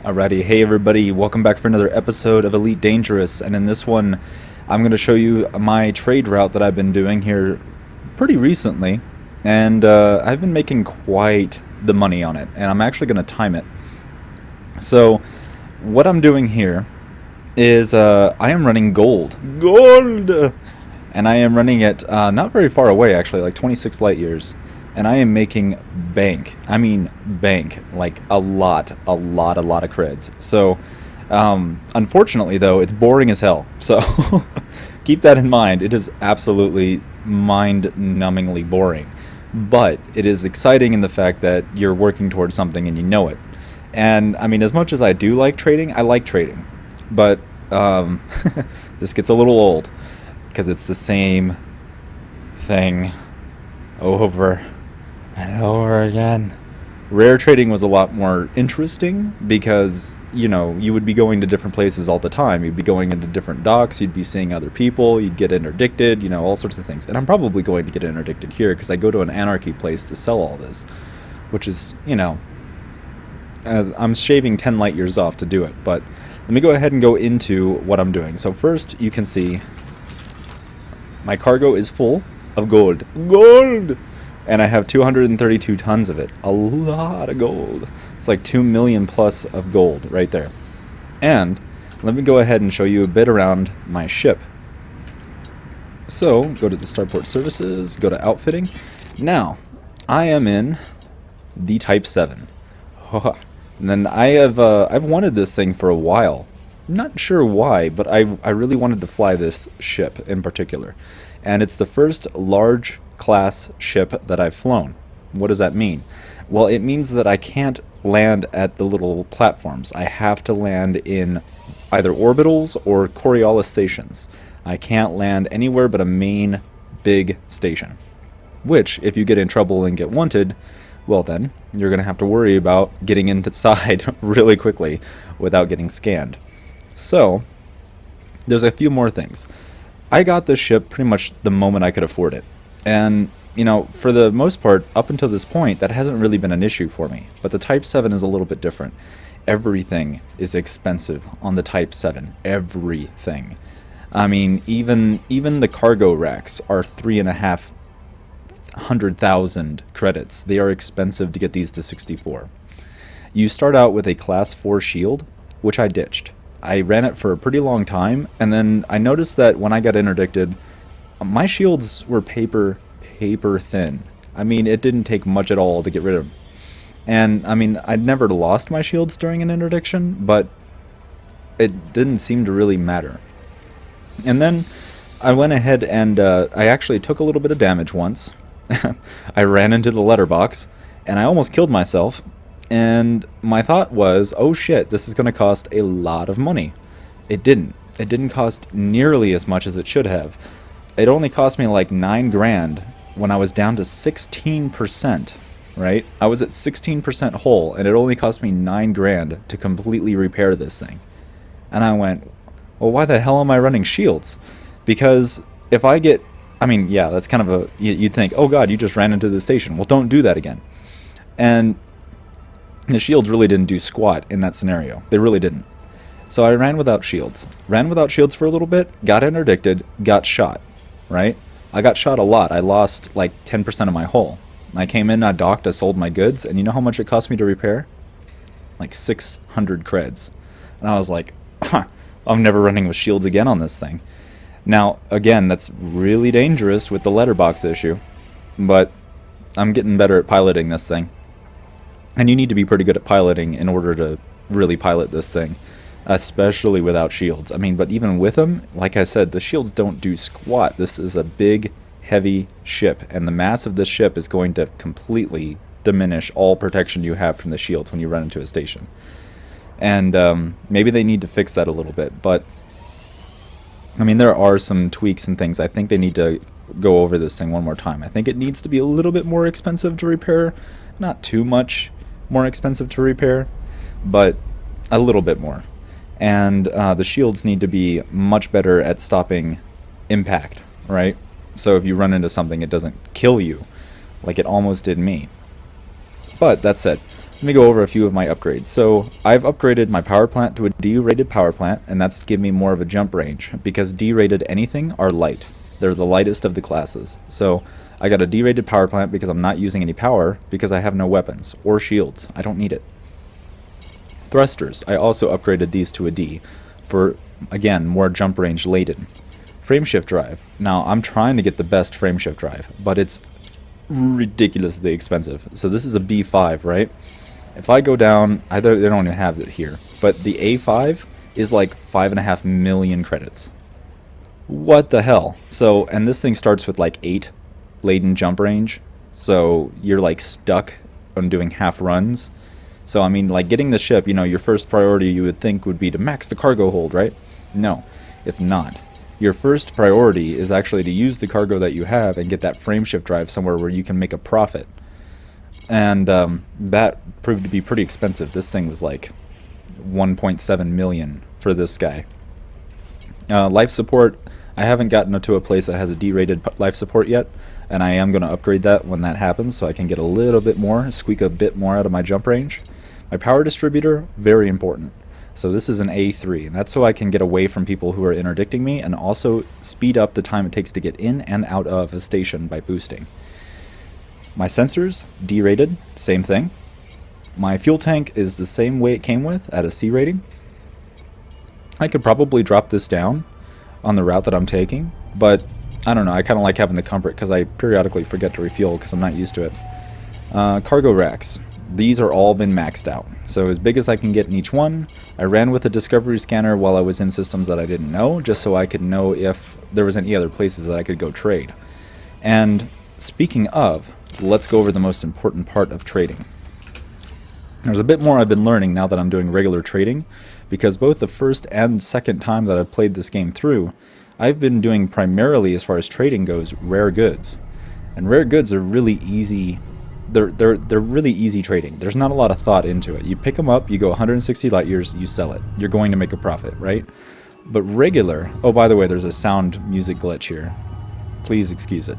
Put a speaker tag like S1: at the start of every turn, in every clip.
S1: Alrighty, hey everybody, welcome back for another episode of Elite Dangerous, and in this one I'm going to show you my trade route that I've been doing here pretty recently, and I've been making quite the money on it, and I'm actually going to time it. So, what I'm doing here is I am running gold, and I am running it not very far away actually, like 26 light years. And I am making bank. I mean bank, like a lot of creds. So, unfortunately though, it's boring as hell. So, keep that in mind. It is absolutely mind-numbingly boring. But it is exciting in the fact that you're working towards something and you know it. And, I mean, as much as I do like trading, I like trading. But, this gets a little old. Because it's the same thing over and over again. Rare trading was a lot more interesting because, you know, you would be going to different places all the time. You'd be going into different docks, you'd be seeing other people, you'd get interdicted, you know, all sorts of things. And I'm probably going to get interdicted here because I go to an anarchy place to sell all this, which is, you know, I'm shaving 10 light years off to do it. But let me go ahead and go into what I'm doing. So first, you can see my cargo is full of gold. And I have 232 tons of it. A lot of gold. It's like 2 million plus of gold right there. And let me go ahead and show you a bit around my ship. So, go to the Starport Services, go to Outfitting. Now, I am in the Type 7. And then I've wanted this thing for a while. Not sure why, but I really wanted to fly this ship in particular. And it's the first large class ship that I've flown. What does that mean? Well, it means that I can't land at the little platforms. I have to land in either orbitals or Coriolis stations. I can't land anywhere but a main big station. Which, if you get in trouble and get wanted, well then, you're going to have to worry about getting inside really quickly without getting scanned. So, there's a few more things. I got this ship pretty much the moment I could afford it. And, you know, for the most part, up until this point, that hasn't really been an issue for me. But the Type 7 is a little bit different. Everything is expensive on the Type 7. Everything. I mean, even the cargo racks are 3,500,000 credits. They are expensive to get these to 64. You start out with a Class 4 shield, which I ditched. I ran it for a pretty long time, and then I noticed that when I got interdicted, my shields were paper thin. I mean, it didn't take much at all to get rid of them. And, I mean, I'd never lost my shields during an interdiction, but it didn't seem to really matter. And then I went ahead and I actually took a little bit of damage once. I ran into the letterbox, and I almost killed myself. And my thought was, oh shit, this is going to cost a lot of money. It didn't. It didn't cost nearly as much as it should have. It only cost me like 9 grand when I was down to 16%, right? I was at 16% whole, and it only cost me 9 grand to completely repair this thing. And I went, well, why the hell am I running shields? Because if I get, I mean, yeah, that's kind of a, you'd think, oh god, you just ran into the station. Well, don't do that again. And the shields really didn't do squat in that scenario. They really didn't. So I ran without shields. Ran without shields for a little bit, got interdicted, got shot, right? I got shot a lot. I lost like 10% of my hull. I came in, I docked, I sold my goods, and you know how much it cost me to repair? Like 600 creds. And I was like, I'm never running with shields again on this thing. Now, again, that's really dangerous with the letterbox issue, but I'm getting better at piloting this thing. And you need to be pretty good at piloting in order to really pilot this thing, especially without shields. I mean, but even with them, like I said, the shields don't do squat. This is a big, heavy ship, and the mass of this ship is going to completely diminish all protection you have from the shields when you run into a station. And maybe they need to fix that a little bit, but I mean, there are some tweaks and things. I think they need to go over this thing one more time. I think it needs to be a little bit more expensive to repair, not too much more expensive to repair, but a little bit more. And the shields need to be much better at stopping impact, right? So if you run into something, it doesn't kill you like it almost did me. But that said, Let me go over a few of my upgrades. So I've upgraded my power plant to a D-rated power plant, and that's to give me more of a jump range, because D-rated anything are light. They're the lightest of the classes. So I got a D-rated power plant because I'm not using any power, because I have no weapons or shields. I don't need it. Thrusters, I also upgraded these to a D for, again, more jump range laden. Frameshift drive. Now I'm trying to get the best frameshift drive, but it's ridiculously expensive. So this is a B5, right? If I go down, they don't even have it here, but the A5 is like 5.5 million credits. What the hell? So, and this thing starts with like 8 laden jump range, so you're like stuck on doing half runs. So I mean, like, getting the ship, you know, your first priority you would think would be to max the cargo hold, right? No, it's not. Your first priority is actually to use the cargo that you have and get that frameshift drive somewhere where you can make a profit. And that proved to be pretty expensive. This thing was like 1.7 million for this guy. Life support, I haven't gotten to a place that has a D-rated life support yet, and I am going to upgrade that when that happens so I can get a little bit more, squeak a bit more out of my jump range. My power distributor, very important. So this is an A3, and that's so I can get away from people who are interdicting me and also speed up the time it takes to get in and out of a station by boosting. My sensors, D-rated, same thing. My fuel tank is the same way it came with, at a C rating. I could probably drop this down on the route that I'm taking, but I don't know, I kind of like having the comfort because I periodically forget to refuel because I'm not used to it. Cargo racks. These are all been maxed out, so as big as I can get in each one. I ran with a discovery scanner while I was in systems that I didn't know, just so I could know if there was any other places that I could go trade. And speaking of, let's go over the most important part of trading. There's a bit more I've been learning now that I'm doing regular trading, because both the first and second time that I've played this game through, I've been doing primarily, as far as trading goes, rare goods. And rare goods are really easy. They're really easy trading. There's not a lot of thought into it. You pick them up, you go 160 light years, you sell it. You're going to make a profit, right? But regular, oh, by the way, there's a sound music glitch here. Please excuse it.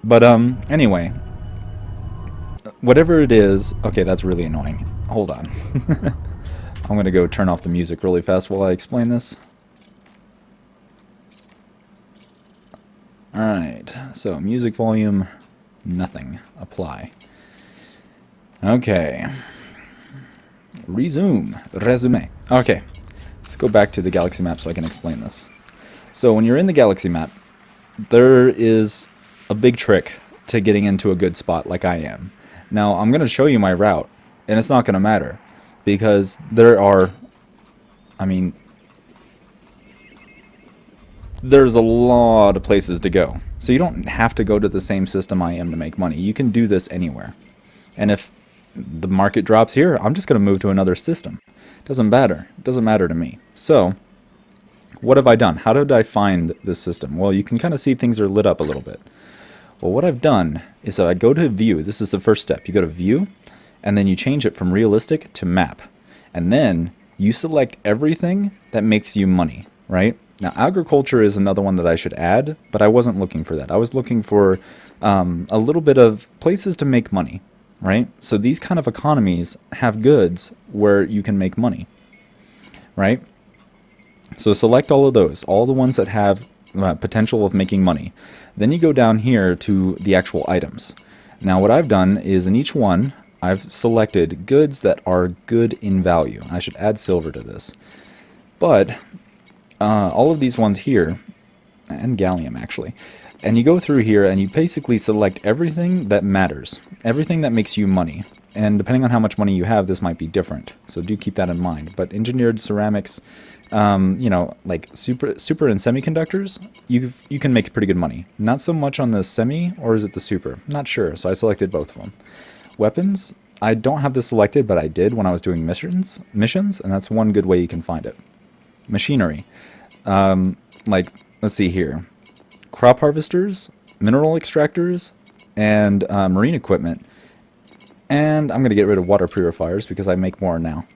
S1: But anyway, whatever it is, okay, that's really annoying. Hold on. I'm going to go turn off the music really fast while I explain this. Alright, so music volume, nothing. Apply. Okay. Resume. Okay, let's go back to the galaxy map so I can explain this. So when you're in the galaxy map, there is a big trick to getting into a good spot like I am. Now, I'm going to show you my route, and it's not going to matter, because there are, I mean, there's a lot of places to go. So you don't have to go to the same system I am to make money. You can do this anywhere. And if the market drops here, I'm just going to move to another system. Doesn't matter. It doesn't matter to me. So, what have I done? How did I find this system? Well, you can kind of see things are lit up a little bit. Well, what I've done is I go to view. This is the first step. You go to view, and then you change it from realistic to map. And then you select everything that makes you money, right? Now, agriculture is another one that I should add, but I wasn't looking for that. I was looking for a little bit of places to make money, right? So these kind of economies have goods where you can make money, right? So select all of those, all the ones that have potential of making money. Then you go down here to the actual items. Now what I've done is in each one, I've selected goods that are good in value. I should add silver to this. But all of these ones here, and gallium actually, and you go through here and you basically select everything that matters, everything that makes you money. And depending on how much money you have, this might be different. So do keep that in mind. But engineered ceramics, you know, like super and semiconductors, you can make pretty good money. Not so much on the semi, or is it the super? Not sure. So I selected both of them. Weapons, I don't have this selected, but I did when I was doing missions, and that's one good way you can find it. Machinery, like, let's see here, crop harvesters, mineral extractors, and marine equipment. And I'm going to get rid of water purifiers because I make more now.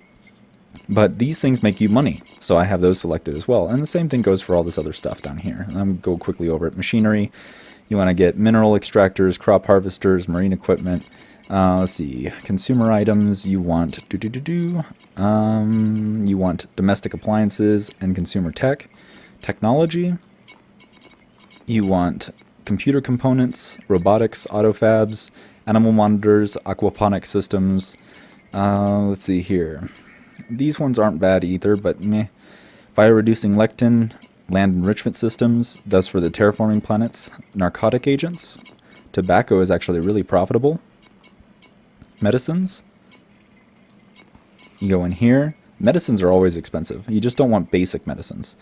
S1: But these things make you money, so I have those selected as well. And the same thing goes for all this other stuff down here. And I'm going to go quickly over it. Machinery, you want to get mineral extractors, crop harvesters, marine equipment, Let's see. Consumer items. You want you want domestic appliances and consumer tech, technology. You want computer components, robotics, autofabs, animal monitors, aquaponic systems. Let's see here. These ones aren't bad either, but meh. Fire-reducing lectin, land enrichment systems, does for the terraforming planets. Narcotic agents. Tobacco is actually really profitable. Medicines. You go in here. Medicines are always expensive. You just don't want basic medicines.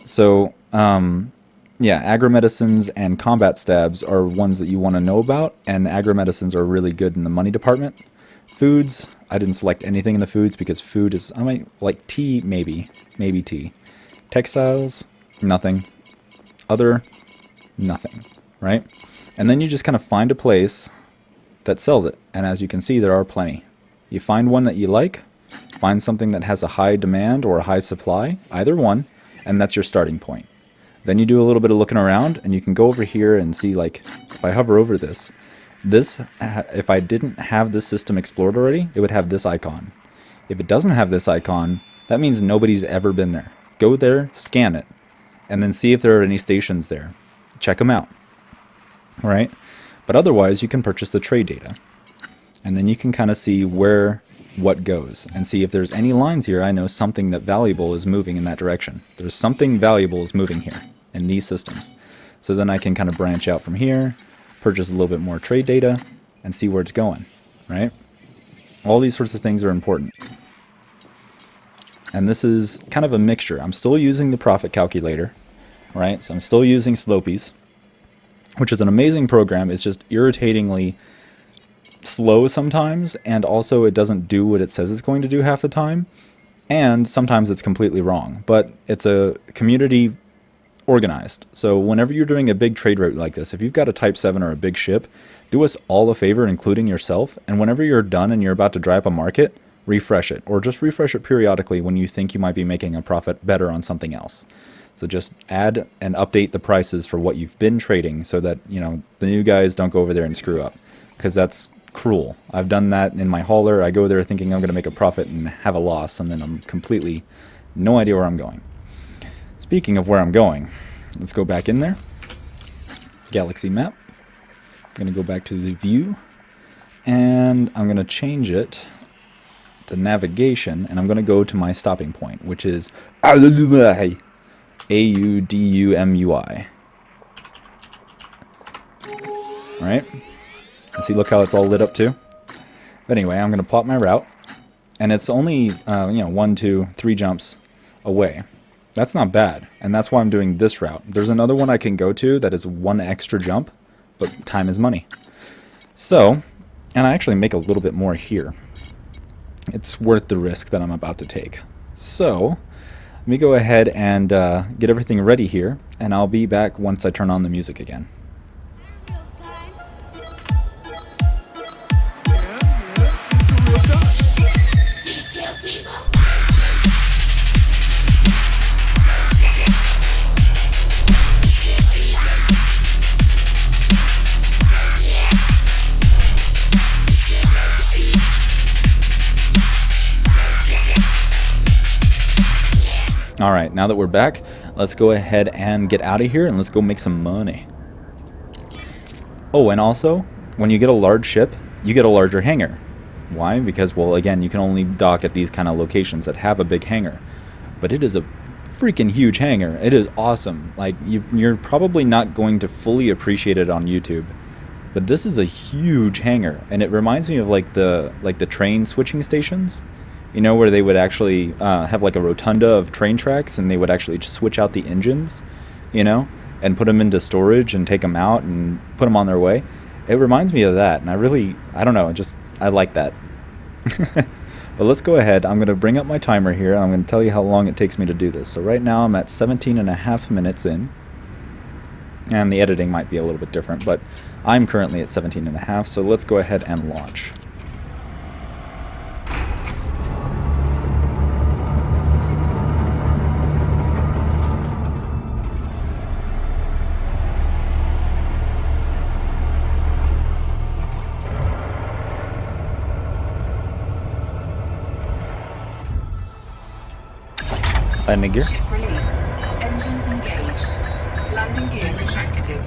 S1: So, yeah, agri-medicines and combat stabs are ones that you want to know about, and agri-medicines are really good in the money department. Foods, I didn't select anything in the foods because food is, I might like tea, maybe tea. Textiles, nothing. Other, nothing, right? And then you just kind of find a place that sells it, and as you can see, there are plenty. You find one that you like, find something that has a high demand or a high supply, either one, and that's your starting point. Then you do a little bit of looking around, and you can go over here and see, like, if I hover over this, if I didn't have this system explored already, it would have this icon. If it doesn't have this icon, that means nobody's ever been there. Go there, scan it, and then see if there are any stations there. Check them out. All right? But otherwise, you can purchase the trade data. And then you can kind of see where what goes and see if there's any lines here. I know something that valuable is moving in that direction. There's something valuable is moving here in these systems. So then I can kind of branch out from here, purchase a little bit more trade data, and see where it's going, right? All these sorts of things are important. And this is kind of a mixture. I'm still using the profit calculator, right? So I'm still using Slopies, which is an amazing program. It's just irritatingly slow sometimes, and also it doesn't do what it says it's going to do half the time, and sometimes it's completely wrong. But it's a community organized. So whenever you're doing a big trade route like this, if you've got a Type 7 or a big ship, do us all a favor, including yourself, and whenever you're done and you're about to dry up a market, refresh it, or just refresh it periodically when you think you might be making a profit better on something else. So just add and update the prices for what you've been trading so that, you know, the new guys don't go over there and screw up, because that's cruel. I've done that in my hauler. I go there thinking I'm going to make a profit and have a loss, and then I'm completely no idea where I'm going. Speaking of where I'm going, let's go back in there. Galaxy map. I'm going to go back to the view, and I'm going to change it to navigation, and I'm going to go to my stopping point, which is Audumui. Alright. See, look how it's all lit up too. But anyway, I'm going to plot my route, and it's only, 1, 2, 3 jumps away. That's not bad, and that's why I'm doing this route. There's another one I can go to that is 1 extra jump, but time is money. So, and I actually make a little bit more here. It's worth the risk that I'm about to take. So, let me go ahead and get everything ready here, and I'll be back once I turn on the music again. Alright, now that we're back, let's go ahead and get out of here and let's go make some money. Oh, and also, when you get a large ship, you get a larger hangar. Why? Because, well, again, you can only dock at these kind of locations that have a big hangar. But it is a freaking huge hangar. It is awesome. Like, you're probably not going to fully appreciate it on YouTube. But this is a huge hangar, and it reminds me of like the train switching stations. You know, where they would actually have like a rotunda of train tracks, and they would actually just switch out the engines, you know, and put them into storage and take them out and put them on their way. It reminds me of that, and I don't know, I like that. But let's go ahead. I'm going to bring up my timer here, and I'm going to tell you how long it takes me to do this. So right now I'm at 17.5 minutes in, and the editing might be a little bit different, but I'm currently at 17.5, so let's go ahead and launch. Landing gear.
S2: Ship released. Engines engaged. Landing gear retracted.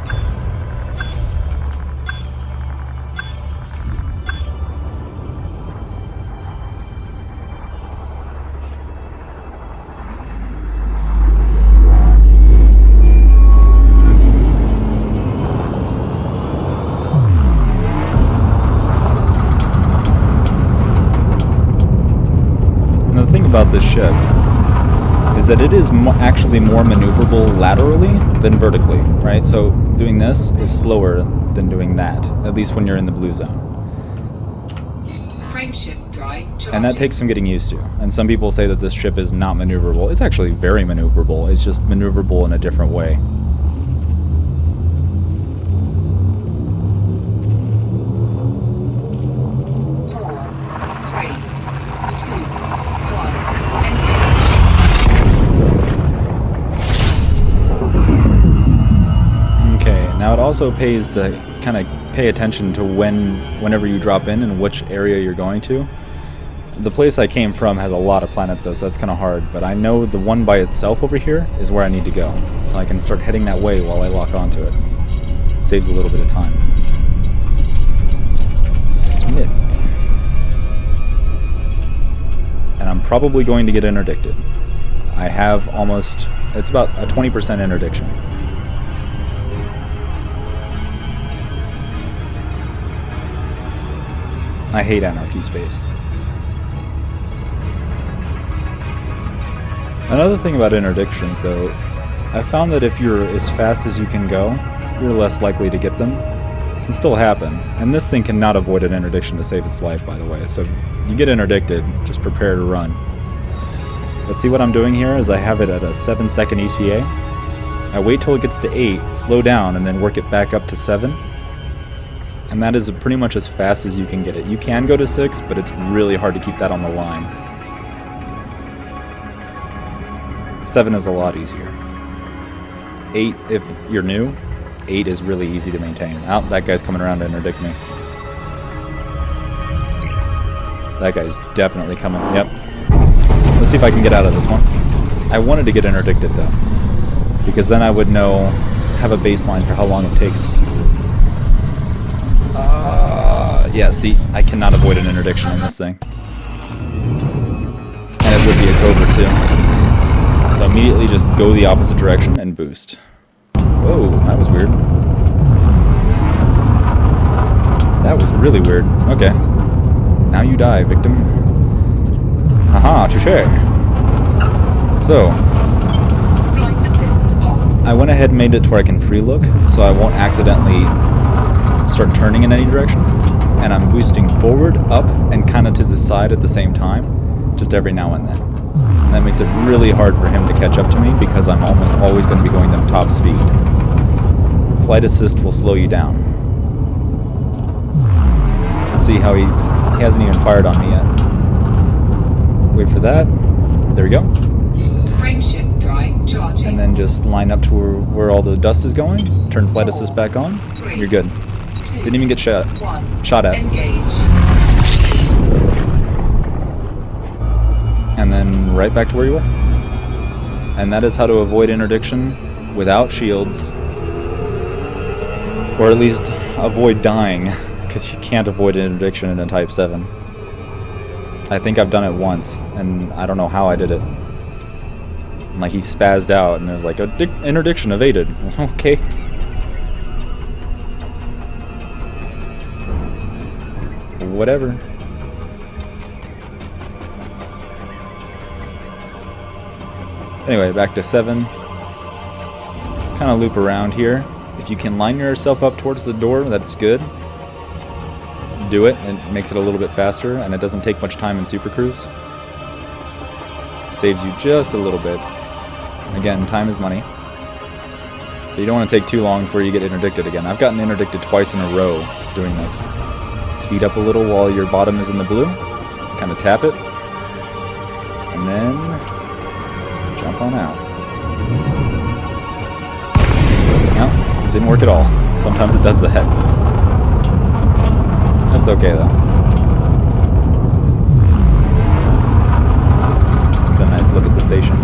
S1: Now the thing about this ship is that it is actually more maneuverable laterally than vertically, right? So doing this is slower than doing that, at least when you're in the blue zone.
S2: Frameshift drive charging.
S1: And that takes some getting used to. And some people say that this ship is not maneuverable. It's actually very maneuverable. It's just maneuverable in a different way. Now it also pays to kind of pay attention to whenever you drop in and which area you're going to. The place I came from has a lot of planets though, so that's kind of hard, but I know the one by itself over here is where I need to go, so I can start heading that way while I lock onto it. Saves a little bit of time. Smith. And I'm probably going to get interdicted. I have almost, it's about a 20% interdiction. I hate anarchy space. Another thing about interdictions, though, I found that if you're as fast as you can go, you're less likely to get them. It can still happen. And this thing cannot avoid an interdiction to save its life, by the way. So if you get interdicted, just prepare to run. But see what I'm doing here is I have it at a 7-second ETA. I wait till it gets to 8, slow down, and then work it back up to 7. And that is pretty much as fast as you can get it. You can go to 6, but it's really hard to keep that on the line. 7 is a lot easier. 8, if you're new, 8 is really easy to maintain. Oh, that guy's coming around to interdict me. That guy's definitely coming. Yep. Let's see if I can get out of this one. I wanted to get interdicted, though, because then I would have a baseline for how long it takes. Yeah, see, I cannot avoid an interdiction in this thing. And it would be a cobra, too. So immediately just go the opposite direction and boost. Whoa, that was weird. That was really weird. Okay. Now you die, victim. Haha, touché. So,
S2: flight assist off.
S1: I went ahead and made it to where I can free look, so I won't accidentally start turning in any direction. And I'm boosting forward, up, and kind of to the side at the same time, just every now and then. And that makes it really hard for him to catch up to me because I'm almost always going to be going them top speed. Flight assist will slow you down. Let's see how he hasn't even fired on me yet. Wait for that. There we go.
S2: Frameshift drive charging.
S1: And then just line up to where all the dust is going. Turn flight assist back on. You're good. Didn't even get shot at.
S2: Engage.
S1: And then right back to where you were. And that is how to avoid interdiction without shields. Or at least avoid dying, because you can't avoid an interdiction in a Type 7. I think I've done it once, and I don't know how I did it. Like, he spazzed out, and it was like, interdiction evaded. Okay. Whatever. Anyway, back to 7. Kind of loop around here. If you can line yourself up towards the door, that's good. Do it. It makes it a little bit faster, and it doesn't take much time in Super Cruise. Saves you just a little bit. Again, time is money. So you don't want to take too long before you get interdicted again. I've gotten interdicted twice in a row doing this. Speed up a little while your bottom is in the blue. Kind of tap it. And then jump on out. No, it didn't work at all. Sometimes it does that. That's okay though. Get a nice look at the station.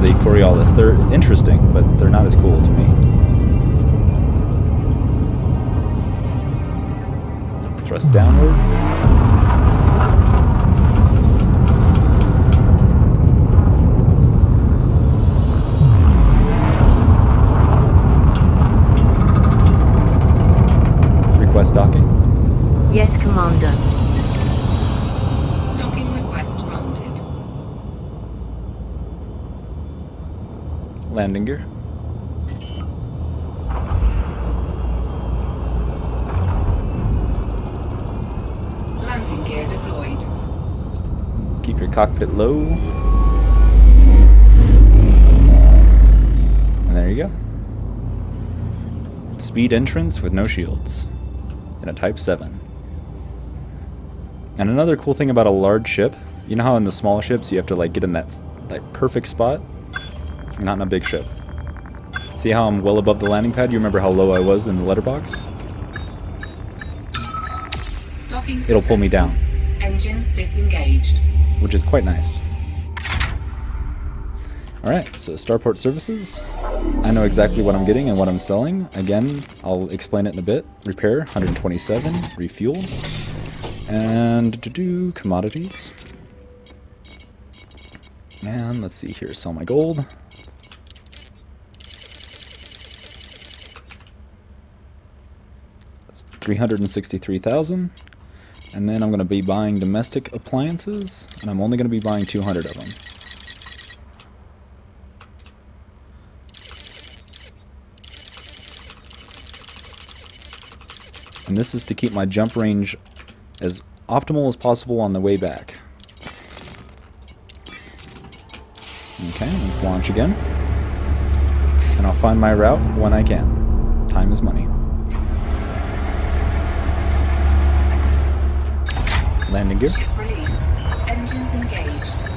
S1: the Coriolis. They're interesting, but they're not as cool to me. Thrust downward. Request docking.
S3: Yes, Commander.
S2: Docking request granted.
S1: Landing gear.
S2: Landing gear deployed.
S1: Keep your cockpit low. And there you go. Speed entrance with no shields. In a Type 7. And another cool thing about a large ship, you know how in the small ships you have to like get in that perfect spot? Not in a big ship. See how I'm well above the landing pad? You remember how low I was in the letterbox?
S2: Docking
S1: It'll pull me down,
S2: Engines disengaged.
S1: which is quite nice. Alright, so Starport Services. I know exactly what I'm getting and what I'm selling. Again, I'll explain it in a bit. Repair, 127. Refuel. And commodities. And let's see here, sell my gold. That's 363,000. And then I'm going to be buying domestic appliances, and I'm only going to be buying 200 of them. And this is to keep my jump range as optimal as possible on the way back. Okay, let's launch again. And I'll find my route when I can. Time is money. Landing gear.
S2: Ship released. Engines engaged.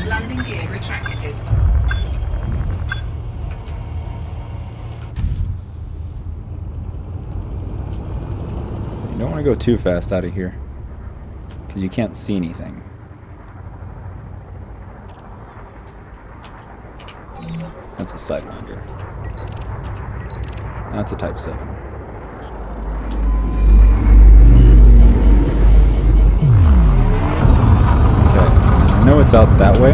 S2: Landing gear retracted.
S1: You don't want to go too fast out of here, because you can't see anything. That's a Sidewinder. That's a Type 7. Okay, I know it's out that way,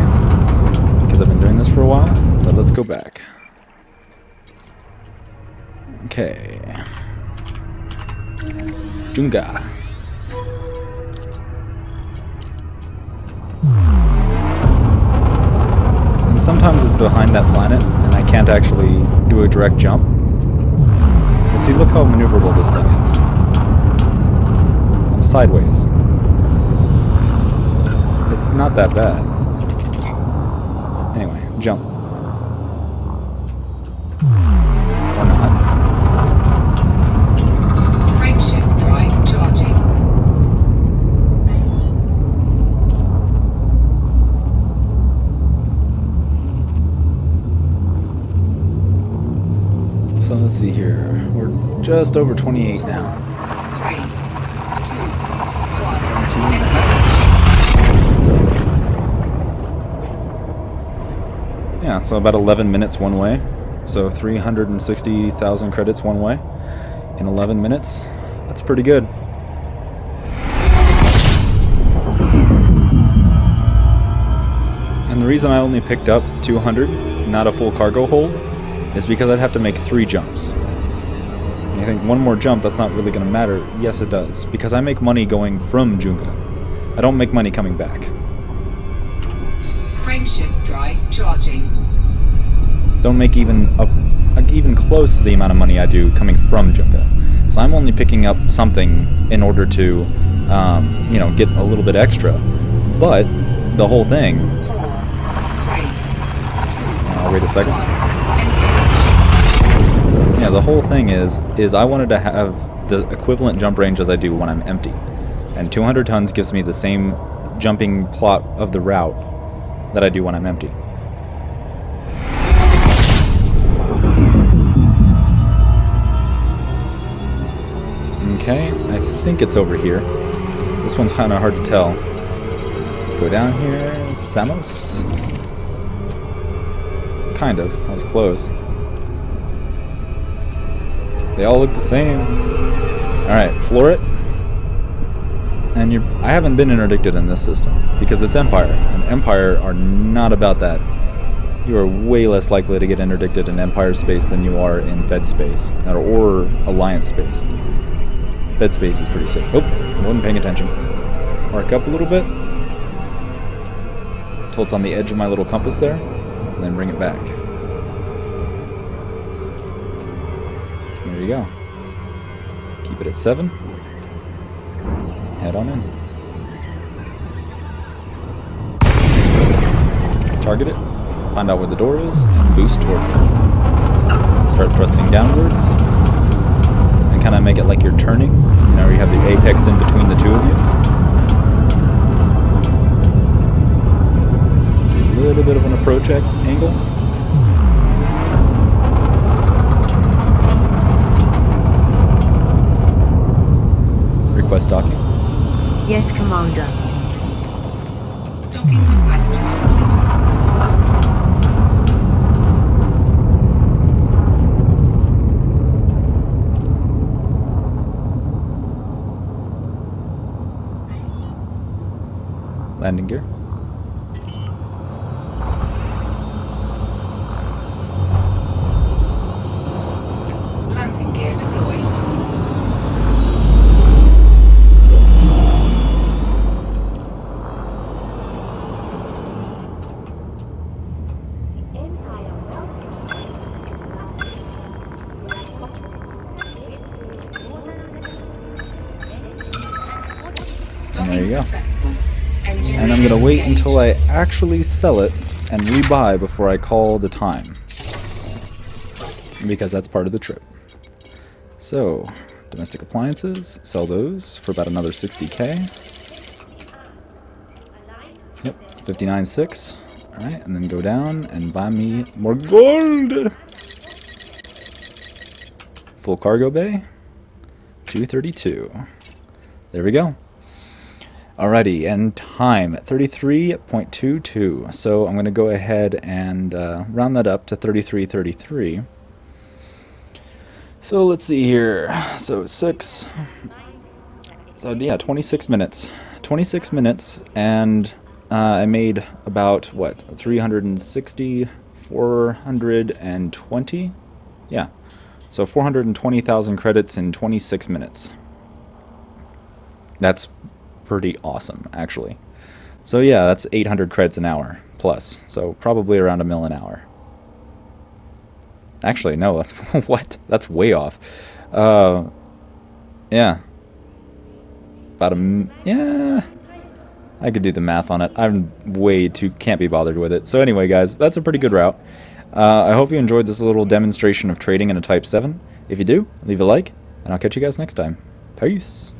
S1: because I've been doing this for a while, but let's go back. Okay. Junga. And sometimes it's behind that planet, and I can't actually do a direct jump. But see, look how maneuverable this thing is. I'm sideways. It's not that bad. Anyway, jump. Or not.
S2: Frameshift drive charging.
S1: So let's see here. We're just over 28 now.
S2: 3, 2, 1.
S1: 17 and a
S2: Engage.
S1: Yeah, so about 11 minutes one way. So 360,000 credits one way in 11 minutes. That's pretty good. And the reason I only picked up 200, not a full cargo hold, is because I'd have to make 3 jumps. You think one more jump, that's not really going to matter. Yes, it does. Because I make money going from Junga. I don't make money coming back.
S2: Frameshift drive charging.
S1: Don't make even close to the amount of money I do coming from Junga. So I'm only picking up something in order to, you know, get a little bit extra. But the whole thing.
S2: 4, 3, 2,
S1: I'll wait a second.
S2: 1. Engage.
S1: Yeah, the whole thing is I wanted to have the equivalent jump range as I do when I'm empty. And 200 tons gives me the same jumping plot of the route that I do when I'm empty. Okay, I think it's over here. This one's kind of hard to tell. Go down here, Samos. kind of. I was close. They all look the same. Alright, floor it. And I haven't been interdicted in this system, because it's Empire, and Empire are not about that. You are way less likely to get interdicted in Empire space than you are in Fed space, or Alliance space. Fed space is pretty safe. Oh, I wasn't paying attention. Arc up a little bit, until it's on the edge of my little compass there, and then bring it back. There you go. Keep it at 7. Head on in. Target it, find out where the door is, and boost towards it. Start thrusting downwards, and kind of make it like you're turning. You know, you have the apex in between the two of you. A little bit of an approach angle. Request docking.
S3: Yes, Commander.
S2: Docking request granted.
S1: Landing gear.
S2: Landing gear deployed.
S1: There you go.
S2: Successful. Engine
S1: And I'm going to
S2: ready
S1: wait
S2: engage.
S1: until I actually sell it and rebuy before I call the time. Because that's part of the trip. So, domestic appliances, sell those for about another 60k. Yep, 59.6. Alright, and then go down and buy me more gold! Full cargo bay, 232. There we go. Alrighty, and time at 33.22. So I'm going to go ahead and round that up to 33.33. So let's see here. So 6. So yeah, 26 minutes. 26 minutes, and I made about, what, 360, 420? Yeah. So 420,000 credits in 26 minutes. That's pretty awesome, actually. So yeah, that's 800 credits an hour plus. So probably around $1 million an hour. Actually, no, that's what? That's way off. Yeah. About yeah. I could do the math on it. I'm way too can't be bothered with it. So anyway, guys, that's a pretty good route. I hope you enjoyed this little demonstration of trading in a Type 7. If you do, leave a like, and I'll catch you guys next time. Peace.